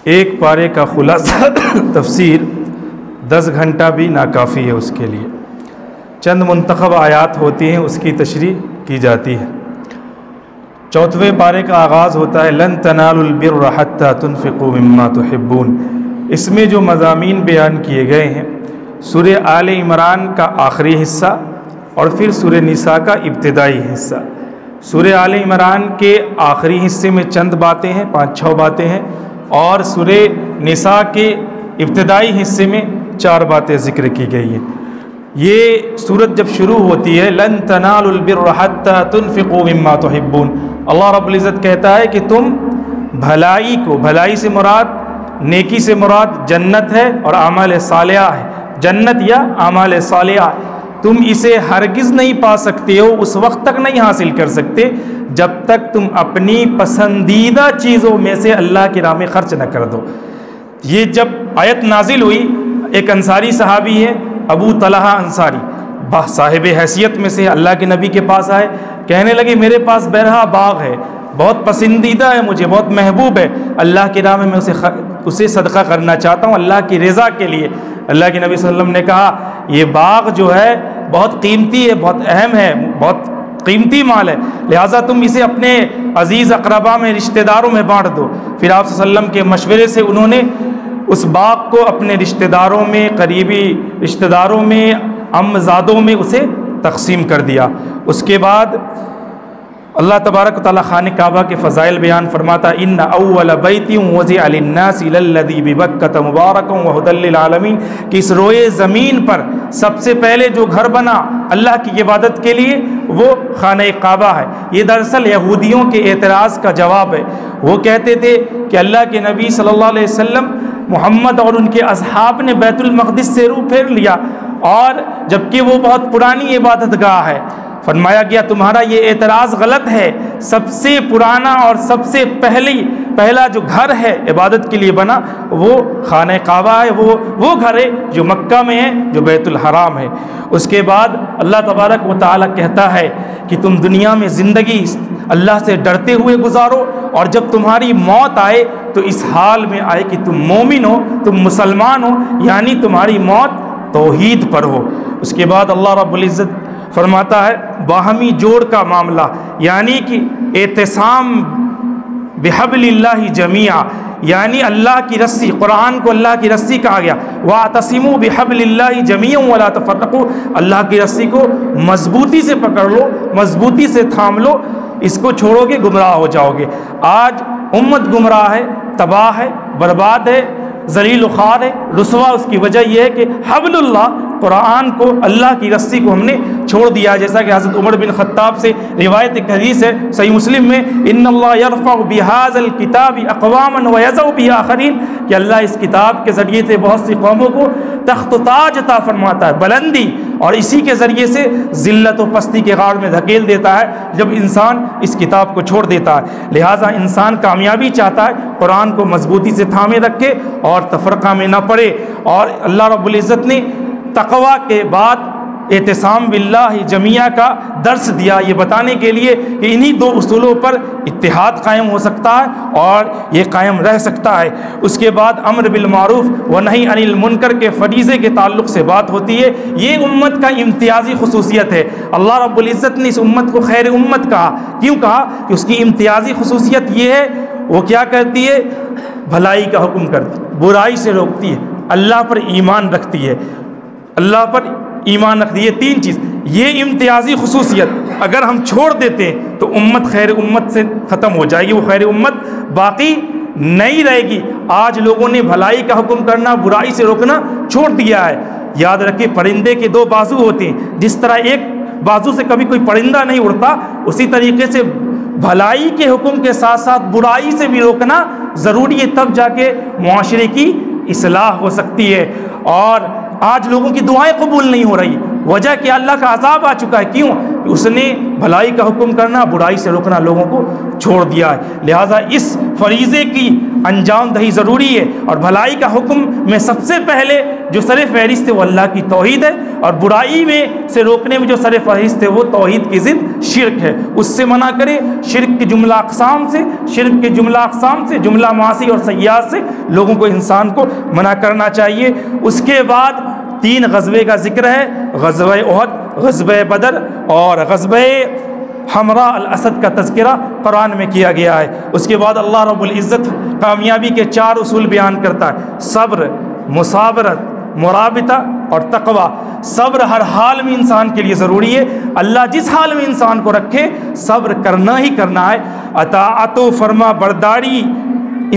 ایک پارے کا خلاصہ تفسیر 10 گھنٹہ بھی ناکافی ہے اس کے لیے۔ چند منتخب آیات ہوتی ہیں، اس کی تشریح کی جاتی ہے۔ 4ویں پارے کا آغاز ہوتا ہے لن تنالوا البر حتى تنفقوا مما تحبون۔ اس میں جو مضامین بیان کیے گئے ہیں، سورہ آل عمران کا آخری حصہ اور پھر سورہ نساء کا ابتدائی حصہ۔ سورہ آل عمران کے آخری حصے میں چند باتیں ہیں، 5-6 باتیں ہیں، اور سورہ نساء کے ابتدائی حصے میں 4 باتیں ذکر کی گئی ہیں۔ یہ سورت جب شروع ہوتی ہے لن تنالوا البر حتى تنفقوا مما تحبون، اللہ رب العزت کہتا ہے کہ تم بھلائی کو، بھلائی سے مراد، نیکی سے مراد جنت ہے اور اعمال صالحہ ہے، جنت یا اعمال صالحہ، تم اسے ہرگز نہیں پا سکتے ہو، اس وقت تک نہیں حاصل کر سکتے جب تک تم اپنی پسندیدہ چیزوں میں سے اللہ کی راہ میں خرچ نہ کر دو۔ یہ جب آیت نازل ہوئی، ایک انصاری صحابی ہے ابو طلحہ انصاری، صاحب حیثیت میں سے، اللہ کے نبی کے پاس آئے، کہنے لگے میرے پاس بیرہا باغ ہے، بہت پسندیدہ ہے، مجھے بہت محبوب ہے، اللہ کی راہ میں اسے صدقہ کرنا چاہتا ہوں اللہ کی رضا کے لیے۔ اللہ کے نبی صلی اللہ علیہ وسلم نے کہا یہ باغ جو ہے بہت قیمتی ہے، بہت اہم ہے، بہت قیمتی مال ہے، لہٰذا تم اسے اپنے عزیز اقربا میں، رشتہ داروں میں بانٹ دو۔ پھر آپ صلی اللہ علیہ وسلم کے مشورے سے انہوں نے اس باغ کو اپنے رشتہ داروں میں، قریبی رشتہ داروں میں، عمزادوں میں اسے تقسیم کر دیا۔ اس کے بعد اللہ تبارک و تعالیٰ خانہ کعبہ کے فضائل بیان فرماتا ان اول بیت وضع للناس للذی ببکۃ مبارک وہدی للعالمین، کہ اس روئے زمین پر سب سے پہلے جو گھر بنا اللہ کی عبادت کے لیے وہ خانہ کعبہ ہے۔ یہ دراصل یہودیوں کے اعتراض کا جواب ہے۔ وہ کہتے تھے کہ اللہ کے نبی صلی اللہ علیہ وسلم، محمد اور ان کے اصحاب نے بیت المقدس سے روح پھیر لیا، اور جبکہ وہ بہت پرانی عبادت گاہ ہے۔ فرمایا گیا تمہارا یہ اعتراض غلط ہے، سب سے پرانا اور سب سے پہلا جو گھر ہے عبادت کے لیے بنا وہ خانہ کعبہ ہے، وہ گھر ہے جو مکہ میں ہے، جو بیت الحرام ہے۔ اس کے بعد اللہ تبارک و تعالیٰ کہتا ہے کہ تم دنیا میں زندگی اللہ سے ڈرتے ہوئے گزارو، اور جب تمہاری موت آئے تو اس حال میں آئے کہ تم مومن ہو، تم مسلمان ہو، یعنی تمہاری موت توحید پر ہو۔ اس کے بعد اللہ رب العزت فرماتا ہے باہمی جوڑ کا معاملہ، یعنی کہ اعتصام بحبل اللہ جمیعا، یعنی اللہ کی رسی، قرآن کو اللہ کی رسی کہا گیا، واعتصموا بحبل اللہ جمیعا ولا تفرقوا، اللہ کی رسی کو مضبوطی سے پکڑ لو، مضبوطی سے تھام لو، اس کو چھوڑو گے گمراہ ہو جاؤ گے۔ آج امت گمراہ ہے، تباہ ہے، برباد ہے، ذلیل و خوار ہے، رسوا اس کی وجہ یہ ہے کہ حبل اللہ، قرآن کو، اللہ کی رسی کو ہم نے چھوڑ دیا، جیسا کہ حضرت عمر بن خطاب سے روایت ایک حدیث ہے صحیح مسلم میں، ان اللہ یرفع بہذا الکتاب اقواما ویضع بہ آخرین، کہ اللہ اس کتاب کے ذریعے سے بہت سی قوموں کو تخت و تاج عطا فرماتا ہے، بلندی، اور اسی کے ذریعے سے ذلت و پستی کے غار میں دھکیل دیتا ہے جب انسان اس کتاب کو چھوڑ دیتا ہے۔ لہٰذا انسان کامیابی چاہتا ہے قرآن کو مضبوطی سے تھامے رکھے اور تفرقہ میں نہ پڑے، اور اللہ رب العزت نے تقویٰ کے بعد اعتصام باللہ جمیعہ کا درس دیا، یہ بتانے کے لیے کہ انہی 2 اصولوں پر اتحاد قائم ہو سکتا ہے اور یہ قائم رہ سکتا ہے۔ اس کے بعد امر بالمعروف و نہی عن المنکر کے فریضے کے تعلق سے بات ہوتی ہے۔ یہ امت کا امتیازی خصوصیت ہے، اللہ رب العزت نے اس امت کو خیر امت کہا۔ کیوں کہا؟ کہ اس کی امتیازی خصوصیت یہ ہے، وہ کیا کرتی ہے؟ بھلائی کا حکم کرتی ہے، برائی سے روکتی ہے، اللہ پر ایمان رکھتی ہے، اللہ پر ایمان رکھتی ہے۔ یہ 3 چیز، یہ امتیازی خصوصیت اگر ہم چھوڑ دیتے ہیں تو امت خیر امت سے ختم ہو جائے گی، وہ خیر امت باقی نہیں رہے گی۔ آج لوگوں نے بھلائی کا حکم کرنا، برائی سے روکنا چھوڑ دیا ہے۔ یاد رکھیں پرندے کے 2 بازو ہوتے ہیں، جس طرح ایک بازو سے کبھی کوئی پرندہ نہیں اڑتا، اسی طریقے سے بھلائی کے حکم کے ساتھ ساتھ برائی سے بھی روکنا ضروری ہے، تب جا کے معاشرے کی اصلاح ہو سکتی ہے۔ اور آج لوگوں کی دعائیں قبول نہیں ہو رہی، وجہ کہ اللہ کا عذاب آ چکا ہے۔ کیوں؟ کہ اس نے بھلائی کا حکم کرنا، برائی سے روکنا لوگوں کو چھوڑ دیا ہے۔ لہٰذا اس فریضے کی انجام دہی ضروری ہے، اور بھلائی کا حکم میں سب سے پہلے جو سر فہرست ہے وہ اللہ کی توحید ہے، اور برائی میں سے روکنے میں جو سر فہرست ہے وہ توحید کی ضد شرک ہے۔ اس سے منع کرے، شرک کے جملہ اقسام سے، شرک کے جملہ اقسام سے، جملہ معاصی اور سیئات سے لوگوں کو، انسان کو منع کرنا چاہیے۔ اس کے بعد 3 غزوے کا ذکر ہے، غزوہ احد، غزوہ بدر اور غزوہ حمراء الاسد کا تذکرہ قرآن میں کیا گیا ہے۔ اس کے بعد اللہ رب العزت کامیابی کے 4 اصول بیان کرتا ہے: صبر، مصابرت، مرابطہ اور تقوی۔ صبر ہر حال میں انسان کے لیے ضروری ہے، اللہ جس حال میں انسان کو رکھے صبر کرنا ہی کرنا ہے۔ اطاعت و فرما برداری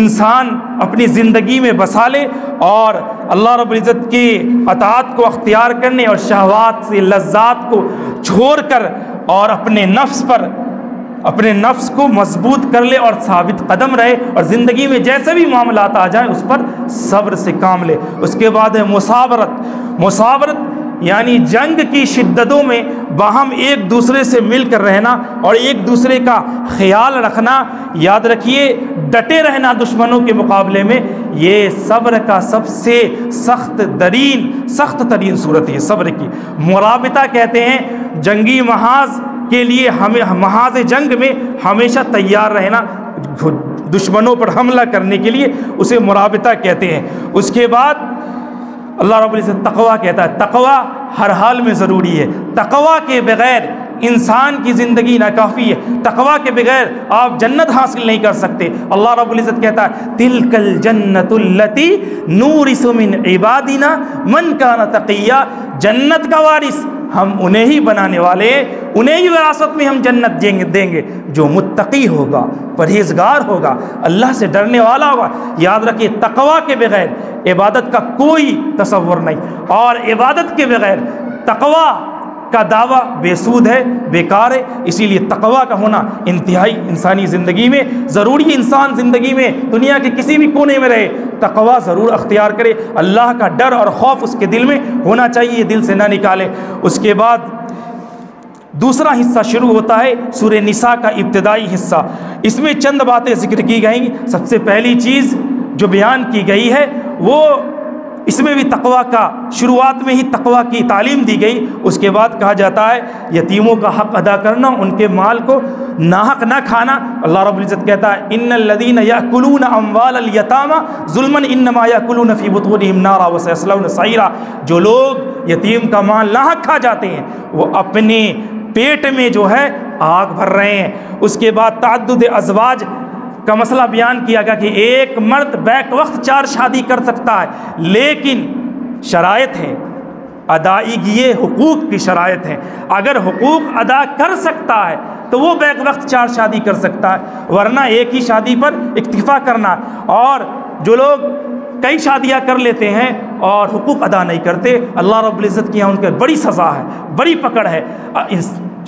انسان اپنی زندگی میں بسا لے، اور اللہ رب العزت کی اطاعت کو اختیار کرنے اور شہوات سے لذات کو چھوڑ کر اور اپنے نفس کو مضبوط کر لے اور ثابت قدم رہے، اور زندگی میں جیسے بھی معاملات آ جائیں اس پر صبر سے کام لے۔ اس کے بعد ہے مصابرت یعنی جنگ کی شدتوں میں باہم ایک دوسرے سے مل کر رہنا اور ایک دوسرے کا خیال رکھنا۔ یاد رکھیے، ڈٹے رہنا دشمنوں کے مقابلے میں، یہ صبر کا سب سے سخت ترین صورت ہے صبر کی۔ مرابطہ کہتے ہیں جنگی محاذ کے لیے، محاذ جنگ میں ہمیشہ تیار رہنا، دشمنوں پر حملہ کرنے کے لیے اسے مرابطہ کہتے ہیں۔ اس کے بعد اللہ رب العزت تقوی کہتا ہے، تقوی ہر حال میں ضروری ہے۔ تقوی کے بغیر انسان کی زندگی ناکافی ہے، تقوی کے بغیر آپ جنت حاصل نہیں کر سکتے۔ اللہ رب العزت کہتا ہے تلک الجنت التی نورث من عبادنا من کان تقیا، جنت کا وارث ہم انہیں ہی بنانے والے ہیں، انہیں ہی وراثت میں ہم جنت دیں گے جو متقی ہوگا، پرہیزگار ہوگا، اللہ سے ڈرنے والا ہوگا۔ یاد رکھیے، تقوی کے بغیر عبادت کا کوئی تصور نہیں، اور عبادت کے بغیر تقوی کا دعویٰ بے سود ہے، بیکار ہے۔ اسی لیے تقوی کا ہونا انتہائی انسانی زندگی میں ضروری ہے۔ انسان زندگی میں دنیا کے کسی بھی کونے میں رہے تقوی ضرور اختیار کرے، اللہ کا ڈر اور خوف اس کے دل میں ہونا چاہیے، یہ دل سے نہ نکالے۔ اس کے بعد دوسرا حصہ شروع ہوتا ہے سورہ نساء کا ابتدائی حصہ، اس میں چند باتیں ذکر کی گئیں۔ سب سے پہلی چیز جو بیان کی گئی ہے وہ اس میں بھی تقوی کا، شروعات میں ہی تقوی کی تعلیم دی گئی۔ اس کے بعد کہا جاتا ہے یتیموں کا حق ادا کرنا، ان کے مال کو ناحق نہ کھانا۔ اللہ رب العزت کہتا ہے ان الذین یأکلون اموال الیتامی ظلما انما یأکلون فی بطونہم نارا وسیصلون سعیرا، جو لوگ یتیم کا مال ناحق کھا جاتے ہیں وہ اپنے پیٹ میں جو ہے آگ بھر رہے ہیں۔ اس کے بعد تعدد ازواج کا مسئلہ بیان کیا گیا کہ ایک مرد بیک وقت 4 شادی کر سکتا ہے، لیکن شرائط ہیں، ادائیگی حقوق کی شرائط ہیں۔ اگر حقوق ادا کر سکتا ہے تو وہ بیک وقت 4 شادی کر سکتا ہے، ورنہ ایک ہی شادی پر اکتفا کرنا۔ اور جو لوگ کئی شادیاں کر لیتے ہیں اور حقوق ادا نہیں کرتے، اللہ رب العزت کی یہاں ان کے بڑی سزا ہے، بڑی پکڑ ہے۔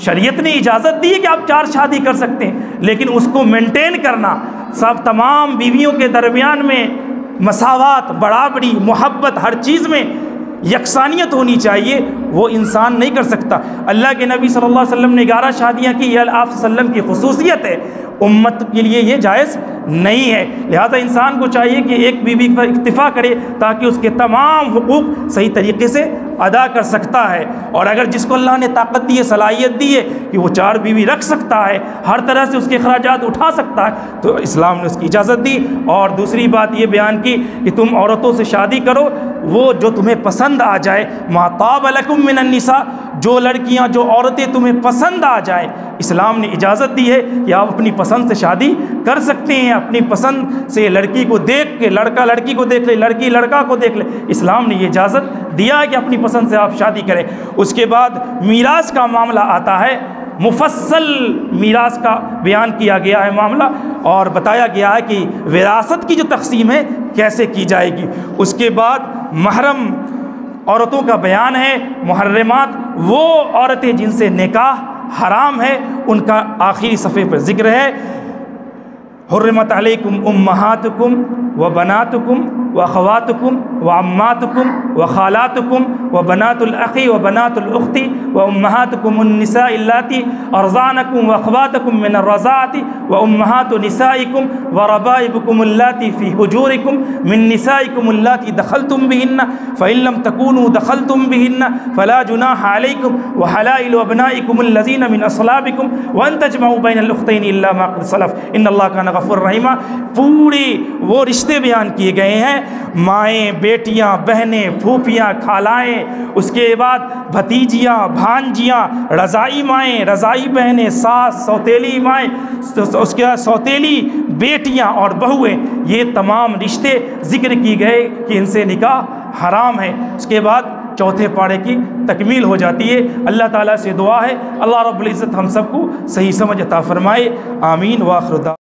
شریعت نے اجازت دی ہے کہ آپ 4 شادی کر سکتے ہیں، لیکن اس کو مینٹین کرنا، سب تمام بیویوں کے درمیان میں مساوات، برابری، محبت، ہر چیز میں یکسانیت ہونی چاہیے، وہ انسان نہیں کر سکتا۔ اللہ کے نبی صلی اللہ علیہ وسلم نے 11 شادیاں کی، یہ آپ صلی اللہ علیہ وسلم کی خصوصیت ہے، امت کے لیے یہ جائز نہیں ہے۔ لہذا انسان کو چاہیے کہ ایک بیوی پر اکتفا کرے تاکہ اس کے تمام حقوق صحیح طریقے سے ادا کر سکتا ہے۔ اور اگر جس کو اللہ نے طاقت دی ہے، صلاحیت دی ہے کہ وہ 4 بیوی رکھ سکتا ہے، ہر طرح سے اس کے اخراجات اٹھا سکتا ہے، تو اسلام نے اس کی اجازت دی۔ اور دوسری بات یہ بیان کی کہ تم عورتوں سے شادی کرو وہ جو تمہیں پسند آ جائے، ما طاب لکم من النساء، جو لڑکیاں، جو عورتیں تمہیں پسند آ جائیں، اسلام نے اجازت دی ہے کہ آپ اپنی پسند سے شادی کر سکتے ہیں۔ اپنی پسند سے لڑکی کو دیکھ کے، لڑکا لڑکی کو دیکھ لے، لڑکی لڑکا کو دیکھ لے، اسلام نے یہ اجازت دیا ہے کہ اپنی پسند سے آپ شادی کریں۔ اس کے بعد میراث کا معاملہ آتا ہے، مفصل میراث کا بیان کیا گیا ہے معاملہ، اور بتایا گیا ہے کہ وراثت کی جو تقسیم ہے کیسے کی جائے گی۔ اس کے بعد محرم عورتوں کا بیان ہے، محرمات وہ عورتیں جن سے نکاح حرام ہے، ان کا آخری صفحے پر ذکر ہے۔ حرمت علیکم امہاتکم و بناتکم و اخواتکم وعماتکم وخالاتکم وبنات الاخ وبنات الاخت وامہاتکم النساء اللاتی ارضعنکم واخواتکم من الرضاعۃ وامہات نسائکم وربائبکم اللاتی فی حجورکم من نسائکم اللاتی دخلتم بہن فإن لم تکونوا دخلتم بہن فلا جناح علیکم وحلائل ابنائکم الذین من اصلابکم وان تجمعوا بین الاختین الا ما قد سلف ان اللہ کان غفور رحیما۔ پورے وہ رشتے بیان کیے گئے ہیں، مائیں، بیٹیاں، بہنیں، پھوپھیاں، خالائیں، اس کے بعد بھتیجیاں، بھانجیاں، رضائی مائیں، رضائی بہنیں، ساس، سوتیلی مائیں، اس کے بعد سوتیلی بیٹیاں اور بہویں، یہ تمام رشتے ذکر کی گئے کہ ان سے نکاح حرام ہے۔ اس کے بعد چوتھے پارے کی تکمیل ہو جاتی ہے۔ اللہ تعالیٰ سے دعا ہے اللہ رب العزت ہم سب کو صحیح سمجھ عطا فرمائے، آمین۔ وآخر دعوانا